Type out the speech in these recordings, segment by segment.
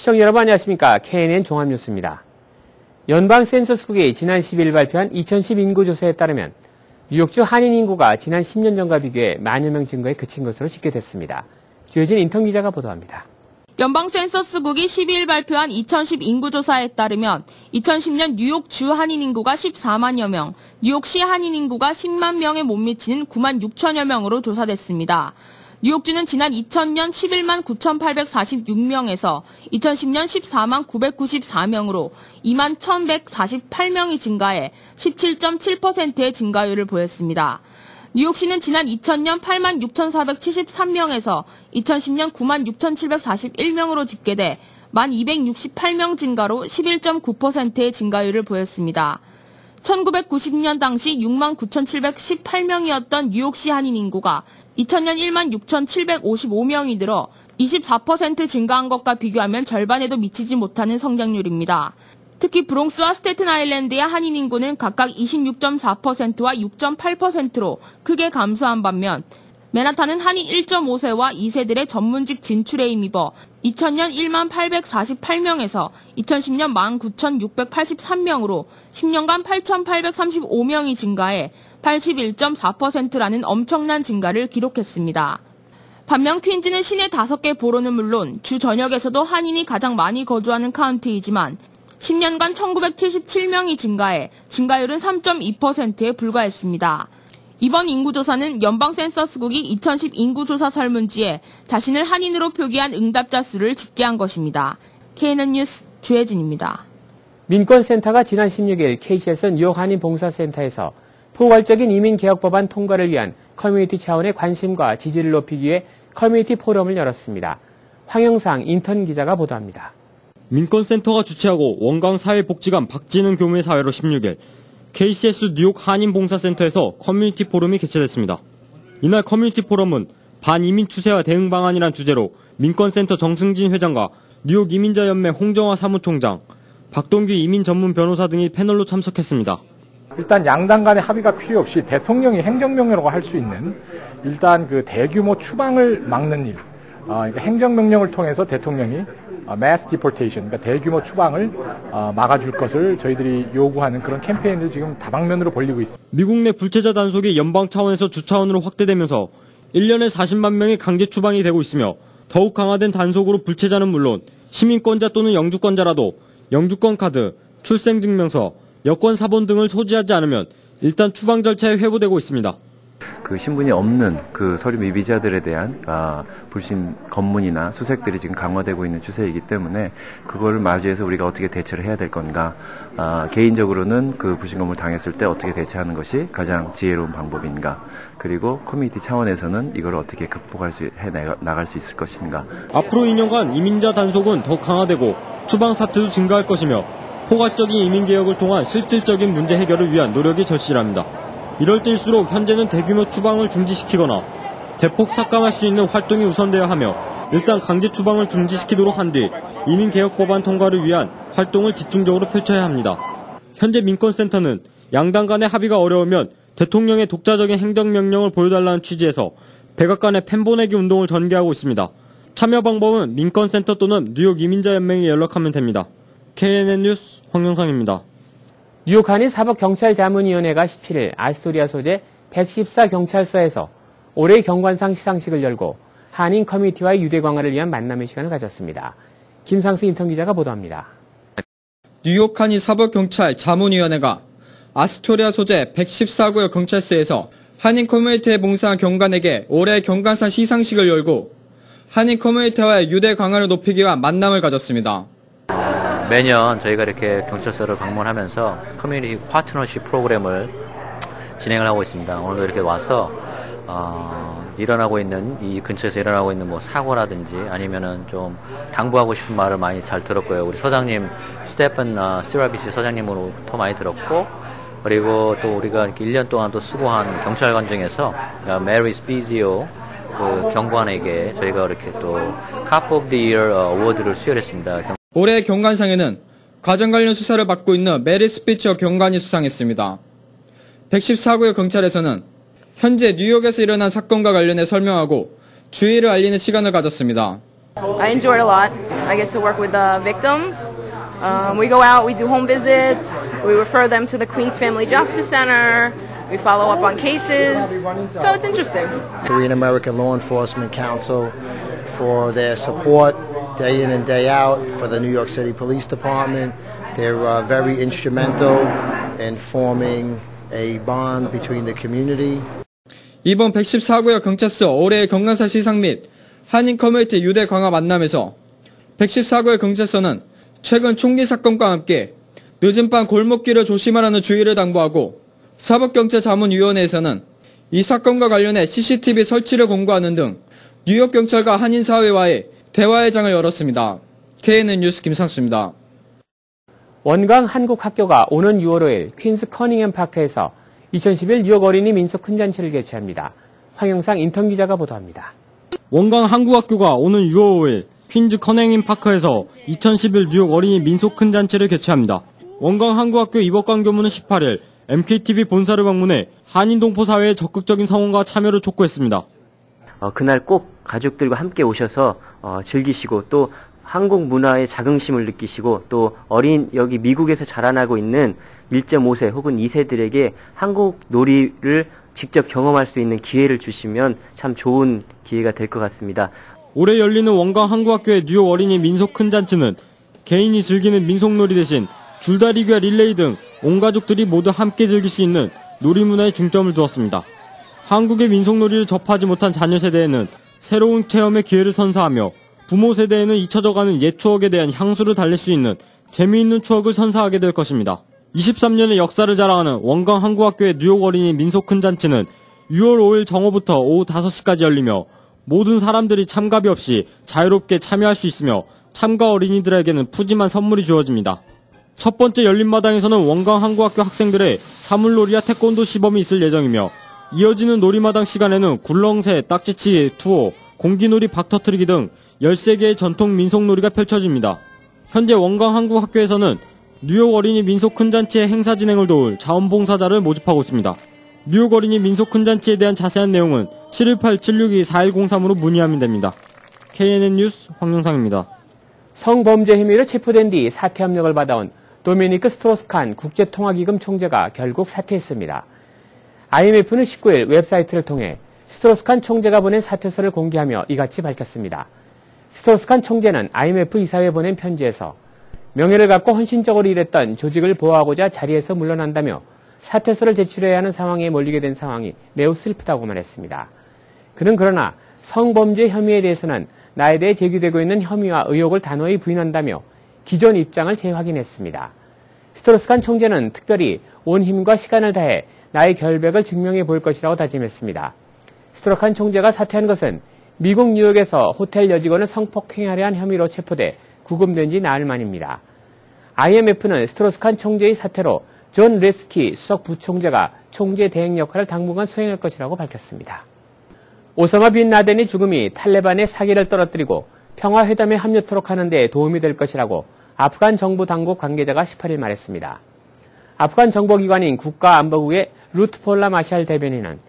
시청자 여러분 안녕하십니까. KNN 종합뉴스입니다. 연방센서스국이 지난 10일 발표한 2010 인구조사에 따르면 뉴욕주 한인 인구가 지난 10년 전과 비교해 만여 명 증가에 그친 것으로 집계됐습니다. 주혜진 인턴 기자가 보도합니다. 연방센서스국이 12일 발표한 2010 인구조사에 따르면 2010년 뉴욕주 한인 인구가 14만여 명, 뉴욕시 한인 인구가 10만 명에 못 미치는 9만 6천여 명으로 조사됐습니다. 뉴욕주는 지난 2000년 11만 9,846명에서 2010년 14만 994명으로 2만 1,148명이 증가해 17.7%의 증가율을 보였습니다. 뉴욕시는 지난 2000년 8만 6,473명에서 2010년 9만 6,741명으로 집계돼 1만 268명 증가로 11.9%의 증가율을 보였습니다. 1990년 당시 6만 9,718명이었던 뉴욕시 한인 인구가 2000년 1만 6,755명이 늘어 24% 증가한 것과 비교하면 절반에도 미치지 못하는 성장률입니다. 특히 브롱스와 스태튼 아일랜드의 한인 인구는 각각 26.4%와 6.8%로 크게 감소한 반면 맨하탄은 한인 1.5세와 2세들의 전문직 진출에 힘입어 2000년 1만 848명에서 2010년 19,683명으로 10년간 8,835명이 증가해 81.4%라는 엄청난 증가를 기록했습니다. 반면 퀸즈는 시내 5개 보로는 물론 주 전역에서도 한인이 가장 많이 거주하는 카운티이지만 10년간 1,977명이 증가해 증가율은 3.2%에 불과했습니다. 이번 인구조사는 연방센서스국이 2010 인구조사 설문지에 자신을 한인으로 표기한 응답자 수를 집계한 것입니다. KNN 뉴스 주혜진입니다. 민권센터가 지난 16일 KC에서 뉴욕 한인봉사센터에서 포괄적인 이민개혁 법안 통과를 위한 커뮤니티 차원의 관심과 지지를 높이기 위해 커뮤니티 포럼을 열었습니다. 황영상 인턴 기자가 보도합니다. 민권센터가 주최하고 원광사회복지관 박진은 교무의 사회로 16일 KCS 뉴욕 한인봉사센터에서 커뮤니티 포럼이 개최됐습니다. 이날 커뮤니티 포럼은 반이민 추세와 대응 방안이란 주제로 민권센터 정승진 회장과 뉴욕 이민자연맹 홍정화 사무총장, 박동규 이민 전문 변호사 등이 패널로 참석했습니다. 일단 양당 간의 합의가 필요 없이 대통령이 행정명령으로 할 수 있는 일단 그 대규모 추방을 막는 일, 그러니까 행정명령을 통해서 대통령이 mass deportation, 그러니까 대규모 추방을 막아줄 것을 저희들이 요구하는 그런 캠페인을 지금 다방면으로 벌이고 있습니다. 미국 내 불체자 단속이 연방 차원에서 주 차원으로 확대되면서 1년에 40만 명이 강제 추방이 되고 있으며 더욱 강화된 단속으로 불체자는 물론 시민권자 또는 영주권자라도 영주권 카드, 출생증명서, 여권 사본 등을 소지하지 않으면 일단 추방 절차에 회부되고 있습니다. 그 신분이 없는 그 서류 미비자들에 대한 불신 검문이나 수색들이 지금 강화되고 있는 추세이기 때문에 그걸 맞이해서 우리가 어떻게 대처를 해야 될 건가, 개인적으로는 그 불신 검문을 당했을 때 어떻게 대처하는 것이 가장 지혜로운 방법인가, 그리고 커뮤니티 차원에서는 이걸 어떻게 나갈 수 있을 것인가. 앞으로 2년간 이민자 단속은 더 강화되고 추방 사태도 증가할 것이며 포괄적인 이민개혁을 통한 실질적인 문제 해결을 위한 노력이 절실합니다. 이럴 때일수록 현재는 대규모 추방을 중지시키거나 대폭 삭감할 수 있는 활동이 우선되어야 하며 일단 강제 추방을 중지시키도록 한 뒤 이민개혁 법안 통과를 위한 활동을 집중적으로 펼쳐야 합니다. 현재 민권센터는 양당 간의 합의가 어려우면 대통령의 독자적인 행정명령을 보여달라는 취지에서 백악관의 펜 보내기 운동을 전개하고 있습니다. 참여 방법은 민권센터 또는 뉴욕 이민자연맹에 연락하면 됩니다. KNN 뉴스 황영상입니다. 뉴욕 한인 사법경찰자문위원회가 17일 아스토리아 소재 114경찰서에서 올해의 경관상 시상식을 열고 한인 커뮤니티와의 유대 강화를 위한 만남의 시간을 가졌습니다. 김상수 인턴 기자가 보도합니다. 뉴욕 한인 사법경찰자문위원회가 아스토리아 소재 114구역 경찰서에서 한인 커뮤니티에 봉사한 경관에게 올해의 경관상 시상식을 열고 한인 커뮤니티와의 유대 강화를 높이기 위한 만남을 가졌습니다. 매년 저희가 이렇게 경찰서를 방문하면서 커뮤니티 파트너십 프로그램을 진행을 하고 있습니다. 오늘도 이렇게 와서 일어나고 있는 이 근처에서 일어나고 있는 뭐 사고라든지 아니면은 좀 당부하고 싶은 말을 많이 잘 들었고요. 우리 서장님 스테픈 시라비시 서장님으로부터 많이 들었고, 그리고 또 우리가 이렇게 1년 동안 또 수고한 경찰관 중에서 메리 스피지오 그 경관에게 저희가 이렇게 또 카프 오브 더 이어 어워드를 수여했습니다. 올해 경관상에는 과정 관련 수사를 받고 있는 메리 스피처 경관이 수상했습니다. 114구역 경찰에서는 현재 뉴욕에서 일어난 사건과 관련해 설명하고 주의를 알리는 시간을 가졌습니다. I enjoyed a lot. I get to work with the victims. We go out, we do home visits, we refer them to the Queens Family Justice Center, we follow up on cases, so it's interesting. Korean American Law Enforcement Council for their support day in and day out, for the New York City Police Department. They're very instrumental in forming a bond between the community. 이번 114구역 경찰서 올해의 경관사 시상 및 한인 커뮤니티 유대 강화 만남에서 114구역 경찰서는 최근 총기 사건과 함께 늦은 밤 골목길을 조심하라는 주의를 당부하고 사법경찰자문위원회에서는 이 사건과 관련해 CCTV 설치를 공고하는 등 뉴욕 경찰과 한인 사회와의 대화의 장을 열었습니다. KNN 뉴스 김상수입니다. 원광 한국학교가 오는 6월 5일 퀸스 커닝햄 파크에서 2011 뉴욕 어린이 민속 큰잔치를 개최합니다. 황영상 인턴 기자가 보도합니다. 원광 한국학교가 오는 6월 5일 퀸즈 커닝햄 파크에서 2011 뉴욕 어린이 민속 큰잔치를 개최합니다. 원광 한국학교 이법관 교무는 18일 MKTV 본사를 방문해 한인 동포 사회의 적극적인 성원과 참여를 촉구했습니다. 그날 꼭 가족들과 함께 오셔서 즐기시고 또 한국 문화의 자긍심을 느끼시고 또 어린 여기 미국에서 자라나고 있는 1.5세 혹은 2세들에게 한국 놀이를 직접 경험할 수 있는 기회를 주시면 참 좋은 기회가 될 것 같습니다. 올해 열리는 원광 한국학교의 뉴욕 어린이 민속 큰잔치는 개인이 즐기는 민속놀이 대신 줄다리기와 릴레이 등 온 가족들이 모두 함께 즐길 수 있는 놀이문화에 중점을 두었습니다. 한국의 민속놀이를 접하지 못한 자녀 세대에는 새로운 체험의 기회를 선사하며 부모 세대에는 잊혀져가는 옛 추억에 대한 향수를 달랠 수 있는 재미있는 추억을 선사하게 될 것입니다. 23년의 역사를 자랑하는 원광 한국학교의 뉴욕 어린이 민속 큰잔치는 6월 5일 정오부터 오후 5시까지 열리며 모든 사람들이 참가비 없이 자유롭게 참여할 수 있으며 참가 어린이들에게는 푸짐한 선물이 주어집니다. 첫 번째 열린마당에서는 원광 한국학교 학생들의 사물놀이와 태권도 시범이 있을 예정이며 이어지는 놀이마당 시간에는 굴렁쇠, 딱지치기, 투어, 공기놀이, 박터트리기 등 13개의 전통 민속놀이가 펼쳐집니다. 현재 원광 한국학교에서는 뉴욕 어린이 민속 큰잔치의 행사 진행을 도울 자원봉사자를 모집하고 있습니다. 뉴욕 어린이 민속 큰잔치에 대한 자세한 내용은 718-762-4103으로 문의하면 됩니다. KNN 뉴스 황영상입니다. 성범죄 혐의로 체포된 뒤 사퇴 협력을 받아온 도미니크 스트로스칸 국제통화기금 총재가 결국 사퇴했습니다. IMF는 19일 웹사이트를 통해 스트로스칸 총재가 보낸 사퇴서를 공개하며 이같이 밝혔습니다. 스트로스칸 총재는 IMF 이사회에 보낸 편지에서 명예를 갖고 헌신적으로 일했던 조직을 보호하고자 자리에서 물러난다며 사퇴서를 제출해야 하는 상황에 몰리게 된 상황이 매우 슬프다고 말했습니다. 그는 그러나 성범죄 혐의에 대해서는 나에 대해 제기되고 있는 혐의와 의혹을 단호히 부인한다며 기존 입장을 재확인했습니다. 스트로스칸 총재는 특별히 온 힘과 시간을 다해 나의 결백을 증명해 볼 것이라고 다짐했습니다. 스트로스칸 총재가 사퇴한 것은 미국 뉴욕에서 호텔 여직원을 성폭행하려 한 혐의로 체포돼 구금된 지 나흘 만입니다. IMF는 스트로스칸 총재의 사퇴로 존 립스키 수석 부총재가 총재 대행 역할을 당분간 수행할 것이라고 밝혔습니다. 오사마 빈 라덴의 죽음이 탈레반의 사기를 떨어뜨리고 평화회담에 합류토록 하는 데 도움이 될 것이라고 아프간 정부 당국 관계자가 18일 말했습니다. 아프간 정보기관인 국가안보국의 루트폴라 마샬 대변인은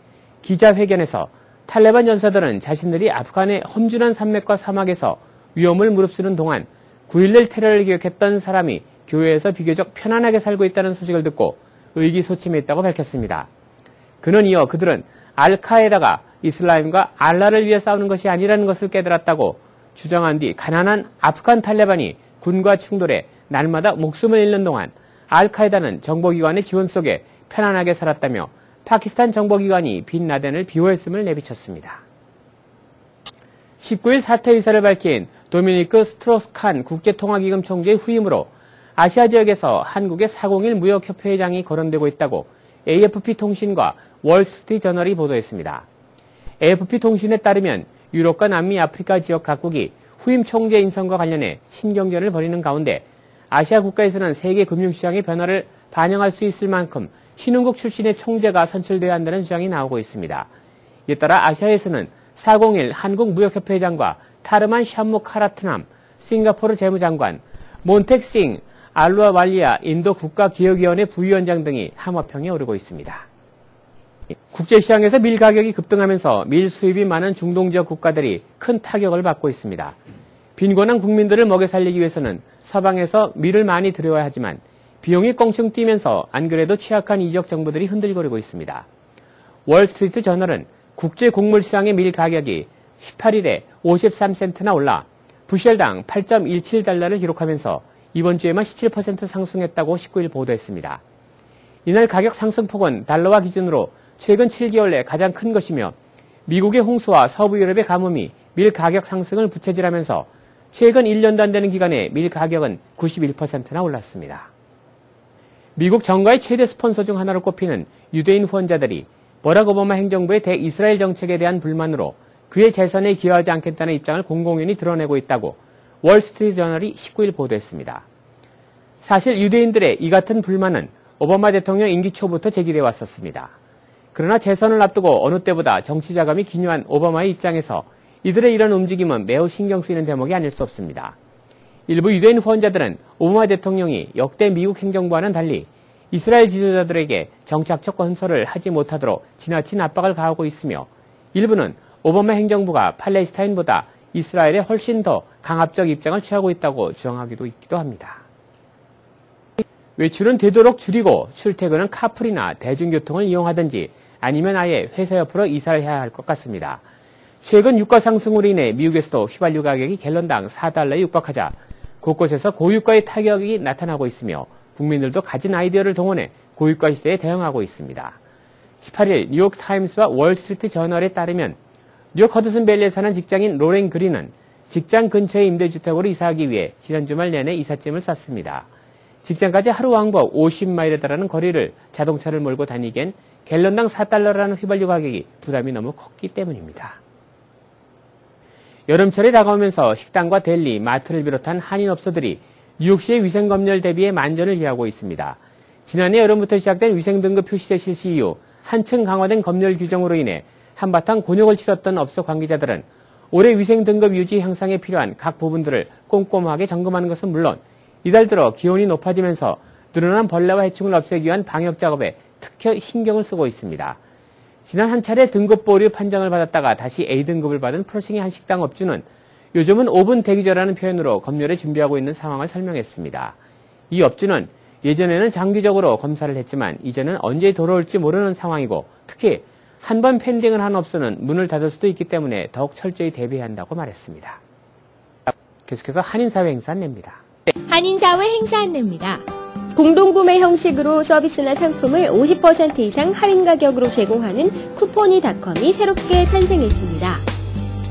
기자회견에서 탈레반 전사들은 자신들이 아프간의 험준한 산맥과 사막에서 위험을 무릅쓰는 동안 9.11 테러를 기억했던 사람이 교회에서 비교적 편안하게 살고 있다는 소식을 듣고 의기소침했다고 밝혔습니다. 그는 이어 그들은 알카에다가 이슬람과 알라를 위해 싸우는 것이 아니라는 것을 깨달았다고 주장한 뒤 가난한 아프간 탈레반이 군과 충돌해 날마다 목숨을 잃는 동안 알카에다는 정보기관의 지원 속에 편안하게 살았다며 파키스탄 정보기관이 빈 라덴을 비호했음을 내비쳤습니다. 19일 사퇴 의사를 밝힌 도미니크 스트로스칸 국제통화기금 총재의 후임으로 아시아 지역에서 한국의 401 무역협회장이 거론되고 있다고 AFP통신과 월스트리트저널이 보도했습니다. AFP통신에 따르면 유럽과 남미, 아프리카 지역 각국이 후임 총재 인선과 관련해 신경전을 벌이는 가운데 아시아 국가에서는 세계 금융시장의 변화를 반영할 수 있을 만큼 신흥국 출신의 총재가 선출되어야 한다는 주장이 나오고 있습니다. 이에 따라 아시아에서는 401 한국무역협회장과 타르만 샴무카라트남 싱가포르 재무장관, 몬텍싱 알루아왈리아 인도 국가기업위원회 부위원장 등이 함업형에 오르고 있습니다. 국제시장에서 밀 가격이 급등하면서 밀 수입이 많은 중동 지역 국가들이 큰 타격을 받고 있습니다. 빈곤한 국민들을 먹여 살리기 위해서는 서방에서 밀을 많이 들여야 하지만 비용이 껑충 뛰면서 안 그래도 취약한 이적 정부들이 흔들거리고 있습니다. 월스트리트 저널은 국제 곡물 시장의 밀 가격이 18일에 53센트나 올라 부셜당 8.17달러를 기록하면서 이번 주에만 17% 상승했다고 19일 보도했습니다. 이날 가격 상승폭은 달러화 기준으로 최근 7개월 내 가장 큰 것이며 미국의 홍수와 서부 유럽의 가뭄이 밀 가격 상승을 부채질하면서 최근 1년도 안 되는 기간에 밀 가격은 91%나 올랐습니다. 미국 정가의 최대 스폰서 중 하나로 꼽히는 유대인 후원자들이 버락 오바마 행정부의 대이스라엘 정책에 대한 불만으로 그의 재선에 기여하지 않겠다는 입장을 공공연히 드러내고 있다고 월스트리트 저널이 19일 보도했습니다. 사실 유대인들의 이 같은 불만은 오바마 대통령 임기 초부터 제기되어 왔었습니다. 그러나 재선을 앞두고 어느 때보다 정치 자금이 기묘한 오바마의 입장에서 이들의 이런 움직임은 매우 신경 쓰이는 대목이 아닐 수 없습니다. 일부 유대인 후원자들은 오바마 대통령이 역대 미국 행정부와는 달리 이스라엘 지도자들에게 정착적 건설을 하지 못하도록 지나친 압박을 가하고 있으며 일부는 오바마 행정부가 팔레스타인보다 이스라엘에 훨씬 더 강압적 입장을 취하고 있다고 주장하기도 있기도 합니다. 외출은 되도록 줄이고 출퇴근은 카풀이나 대중교통을 이용하든지 아니면 아예 회사 옆으로 이사를 해야 할 것 같습니다. 최근 유가 상승으로 인해 미국에서도 휘발유 가격이 갤런당 4달러에 육박하자 곳곳에서 고유가의 타격이 나타나고 있으며 국민들도 가진 아이디어를 동원해 고유가 시세에 대응하고 있습니다. 18일 뉴욕타임스와 월스트리트 저널에 따르면 뉴욕 허드슨밸리에 사는 직장인 로렌 그린은 직장 근처의 임대주택으로 이사하기 위해 지난 주말 내내 이삿짐을 쌌습니다. 직장까지 하루 왕복 50마일에 달하는 거리를 자동차를 몰고 다니기엔 갤런당 4달러라는 휘발유 가격이 부담이 너무 컸기 때문입니다. 여름철이 다가오면서 식당과 델리, 마트를 비롯한 한인업소들이 뉴욕시의 위생검열 대비에 만전을 기하고 있습니다. 지난해 여름부터 시작된 위생등급 표시제 실시 이후 한층 강화된 검열 규정으로 인해 한바탕 곤욕을 치렀던 업소 관계자들은 올해 위생등급 유지 향상에 필요한 각 부분들을 꼼꼼하게 점검하는 것은 물론 이달 들어 기온이 높아지면서 늘어난 벌레와 해충을 없애기 위한 방역 작업에 특히 신경을 쓰고 있습니다. 지난 한 차례 등급 보류 판정을 받았다가 다시 A등급을 받은 프로싱의 한 식당 업주는 요즘은 5분 대기조라는 표현으로 검열에 준비하고 있는 상황을 설명했습니다. 이 업주는 예전에는 장기적으로 검사를 했지만 이제는 언제 돌아올지 모르는 상황이고 특히 한 번 펜딩을 한 업소는 문을 닫을 수도 있기 때문에 더욱 철저히 대비해야 한다고 말했습니다. 계속해서 한인사회 행사 안내입니다. 한인사회 행사 안내입니다. 공동구매 형식으로 서비스나 상품을 50% 이상 할인 가격으로 제공하는 쿠포니닷컴이 새롭게 탄생했습니다.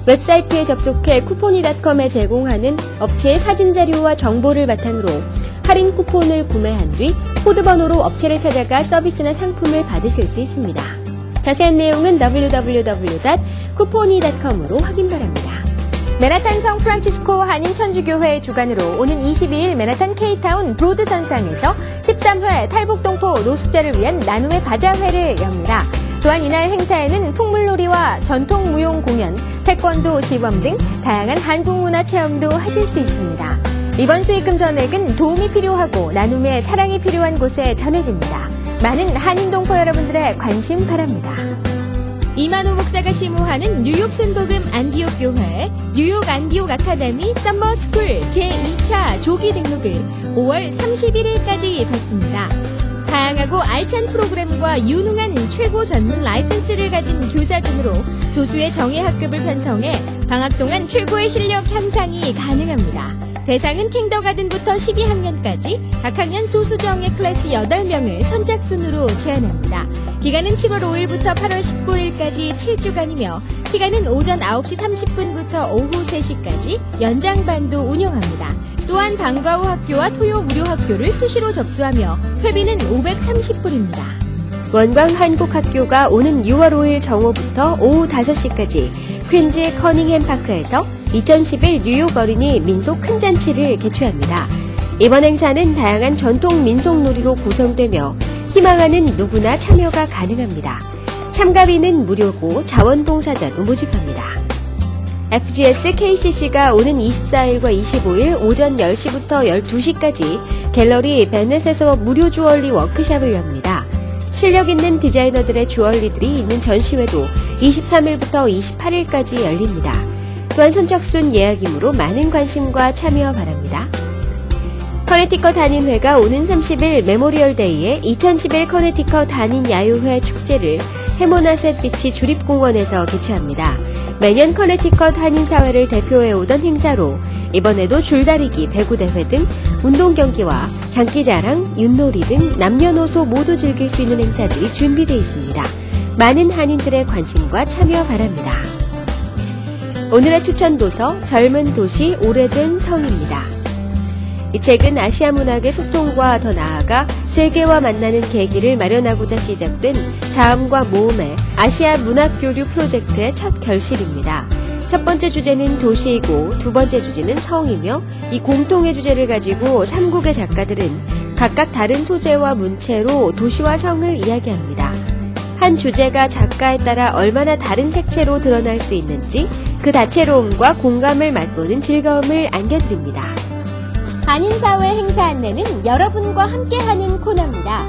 웹사이트에 접속해 쿠포니닷컴에 제공하는 업체의 사진 자료와 정보를 바탕으로 할인 쿠폰을 구매한 뒤 코드번호로 업체를 찾아가 서비스나 상품을 받으실 수 있습니다. 자세한 내용은 www.쿠포니.com으로 확인 바랍니다. 맨하탄 성프란치스코 한인천주교회 주관으로 오는 22일 맨하탄 K타운 브로드선상에서 13회 탈북동포 노숙자를 위한 나눔의 바자회를 엽니다. 또한 이날 행사에는 풍물놀이와 전통무용 공연, 태권도 시범 등 다양한 한국문화 체험도 하실 수 있습니다. 이번 수익금 전액은 도움이 필요하고 나눔의 사랑이 필요한 곳에 전해집니다. 많은 한인동포 여러분들의 관심 바랍니다. 이만호 목사가 시무하는 뉴욕 순복음 안디옥 교회 뉴욕 안디옥 아카데미 썸머스쿨 제2차 조기 등록을 5월 31일까지 받습니다. 다양하고 알찬 프로그램과 유능한 최고 전문 라이센스를 가진 교사 등으로 소수의 정예 학급을 편성해 방학 동안 최고의 실력 향상이 가능합니다. 대상은 kindergarten부터 12학년까지 각 학년 소수 정예 클래스 8명을 선착순으로 제한합니다. 기간은 7월 5일부터 8월 19일까지 7주간이며 시간은 오전 9시 30분부터 오후 3시까지 연장반도 운영합니다. 또한 방과 후 학교와 토요 무료 학교를 수시로 접수하며 회비는 530불입니다. 원광 한국학교가 오는 6월 5일 정오부터 오후 5시까지 퀸즈 커닝햄 파크에서 2011 뉴욕 어린이 민속 큰 잔치를 개최합니다. 이번 행사는 다양한 전통 민속 놀이로 구성되며 희망하는 누구나 참여가 가능합니다. 참가비는 무료고 자원봉사자도 모집합니다. FGS KCC가 오는 24일과 25일 오전 10시부터 12시까지 갤러리 베넷에서 무료 주얼리 워크숍을 엽니다. 실력 있는 디자이너들의 주얼리들이 있는 전시회도 23일부터 28일까지 열립니다. 또한 선착순 예약이므로 많은 관심과 참여 바랍니다. 커네티컷 한인회가 오는 30일 메모리얼데이에 2011 커네티컷 한인 야유회 축제를 해모나셋 비치 주립공원에서 개최합니다. 매년 커네티컷 한인사회를 대표해오던 행사로 이번에도 줄다리기, 배구대회 등 운동 경기와 장기자랑, 윷놀이 등 남녀노소 모두 즐길 수 있는 행사들이 준비되어 있습니다. 많은 한인들의 관심과 참여 바랍니다. 오늘의 추천 도서, 젊은 도시, 오래된 성입니다. 이 책은 아시아 문학의 소통과 더 나아가 세계와 만나는 계기를 마련하고자 시작된 자음과 모음의 아시아 문학교류 프로젝트의 첫 결실입니다. 첫 번째 주제는 도시이고 두 번째 주제는 성이며 이 공통의 주제를 가지고 3국의 작가들은 각각 다른 소재와 문체로 도시와 성을 이야기합니다. 한 주제가 작가에 따라 얼마나 다른 색채로 드러날 수 있는지 그 다채로움과 공감을 맛보는 즐거움을 안겨드립니다. 한인사회 행사 안내는 여러분과 함께하는 코너입니다.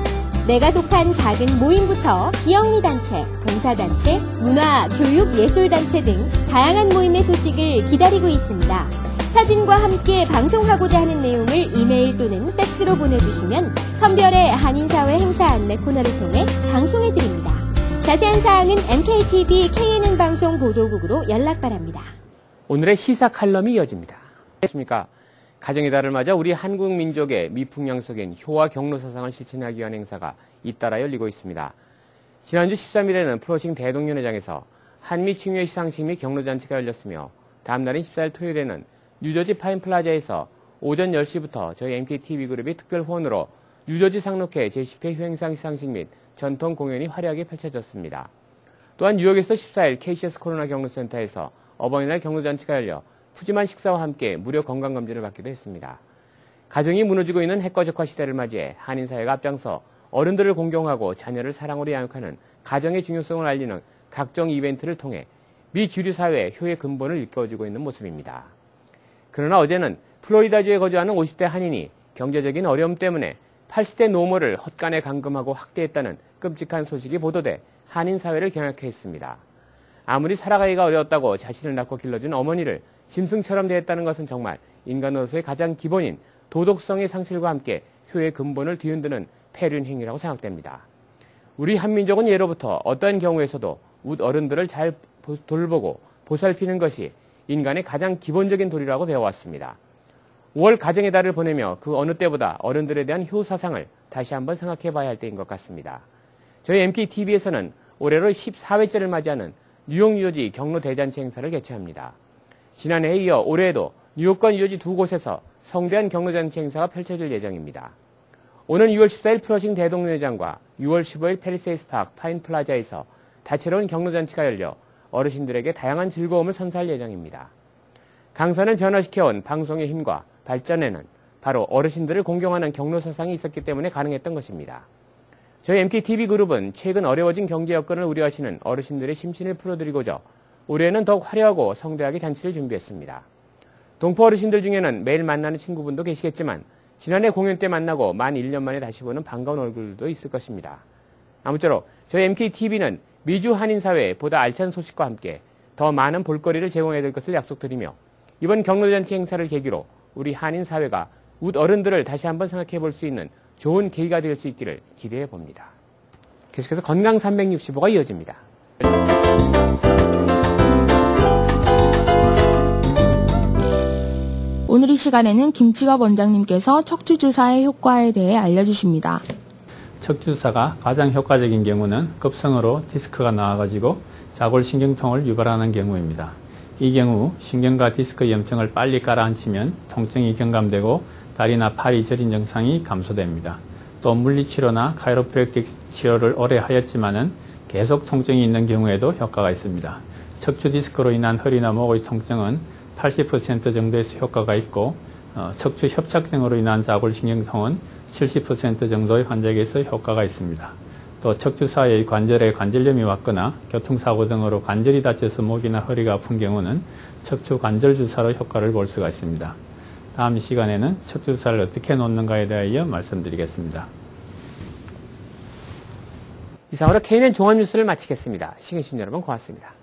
내가 속한 작은 모임부터 비영리단체, 봉사단체, 문화, 교육, 예술단체 등 다양한 모임의 소식을 기다리고 있습니다. 사진과 함께 방송하고자 하는 내용을 이메일 또는 팩스로 보내주시면 선별의 한인사회 행사 안내 코너를 통해 방송해드립니다. 자세한 사항은 MKTV KNN 방송 보도국으로 연락 바랍니다. 오늘의 시사 칼럼이 이어집니다. 안녕하십니까? 가정의 달을 맞아 우리 한국 민족의 미풍양 속인 효와 경로 사상을 실천하기 위한 행사가 잇따라 열리고 있습니다. 지난주 13일에는 플로싱 대동연회장에서 한미 중요 시상식 및 경로잔치가 열렸으며 다음 날인 14일 토요일에는 뉴저지 파인플라자에서 오전 10시부터 저희 MKTV 그룹이 특별 후원으로 뉴저지 상록회 제10회 효행상 시상식 및 전통 공연이 화려하게 펼쳐졌습니다. 또한 뉴욕에서 14일 KCS 코로나 경로센터에서 어버이날 경로잔치가 열려 푸짐한 식사와 함께 무료 건강검진을 받기도 했습니다. 가정이 무너지고 있는 핵거적화 시대를 맞이해 한인사회가 앞장서 어른들을 공경하고 자녀를 사랑으로 양육하는 가정의 중요성을 알리는 각종 이벤트를 통해 미 주류 사회의 효의 근본을 일깨워주고 있는 모습입니다. 그러나 어제는 플로리다주에 거주하는 50대 한인이 경제적인 어려움 때문에 80대 노모를 헛간에 감금하고 학대했다는 끔찍한 소식이 보도돼 한인사회를 경악해 했습니다. 아무리 살아가기가 어려웠다고 자신을 낳고 길러준 어머니를 짐승처럼 대했다는 것은 정말 인간으로서의 가장 기본인 도덕성의 상실과 함께 효의 근본을 뒤흔드는 폐륜 행위라고 생각됩니다. 우리 한민족은 예로부터 어떠한 경우에서도 웃 어른들을 잘 돌보고 보살피는 것이 인간의 가장 기본적인 도리라고 배워왔습니다. 5월 가정의 달을 보내며 그 어느 때보다 어른들에 대한 효 사상을 다시 한번 생각해 봐야 할 때인 것 같습니다. 저희 MKTV에서는 올해로 14회째를 맞이하는 뉴욕 뉴저지 경로 대잔치 행사를 개최합니다. 지난해에 이어 올해에도 뉴욕과 뉴저지 두 곳에서 성대한 경로잔치 행사가 펼쳐질 예정입니다. 오는 6월 14일 플러싱 대동연회장과 6월 15일 패리세이스 파크 파인플라자에서 다채로운 경로잔치가 열려 어르신들에게 다양한 즐거움을 선사할 예정입니다. 강산을 변화시켜온 방송의 힘과 발전에는 바로 어르신들을 공경하는 경로 사상이 있었기 때문에 가능했던 것입니다. 저희 MKTV 그룹은 최근 어려워진 경제 여건을 우려하시는 어르신들의 심신을 풀어드리고자 올해는 더욱 화려하고 성대하게 잔치를 준비했습니다. 동포 어르신들 중에는 매일 만나는 친구분도 계시겠지만 지난해 공연 때 만나고 만 1년 만에 다시 보는 반가운 얼굴도 있을 것입니다. 아무쪼록 저희 MKTV는 미주 한인사회에 보다 알찬 소식과 함께 더 많은 볼거리를 제공해야 될 것을 약속드리며 이번 경로잔치 행사를 계기로 우리 한인사회가 웃 어른들을 다시 한번 생각해 볼 수 있는 좋은 계기가 될 수 있기를 기대해 봅니다. 계속해서 건강 365가 이어집니다. 오늘 이 시간에는 김치갑 원장님께서 척추주사의 효과에 대해 알려주십니다. 척추주사가 가장 효과적인 경우는 급성으로 디스크가 나와가지고 자골신경통을 유발하는 경우입니다. 이 경우 신경과 디스크 염증을 빨리 가라앉히면 통증이 경감되고 다리나 팔이 저린 증상이 감소됩니다. 또 물리치료나 카이로프랙틱 치료를 오래 하였지만은 계속 통증이 있는 경우에도 효과가 있습니다. 척추 디스크로 인한 허리나 목의 통증은 80% 정도에서 효과가 있고 척추 협착증으로 인한 자골신경통은 70% 정도의 환자에게서 효과가 있습니다. 또 척추 사이의 관절에 관절염이 왔거나 교통사고 등으로 관절이 다쳐서 목이나 허리가 아픈 경우는 척추 관절 주사로 효과를 볼 수가 있습니다. 다음 시간에는 척추 주사를 어떻게 놓는가에 대하여 말씀드리겠습니다. 이상으로 KNN 종합뉴스를 마치겠습니다. 시청해주신 여러분 고맙습니다.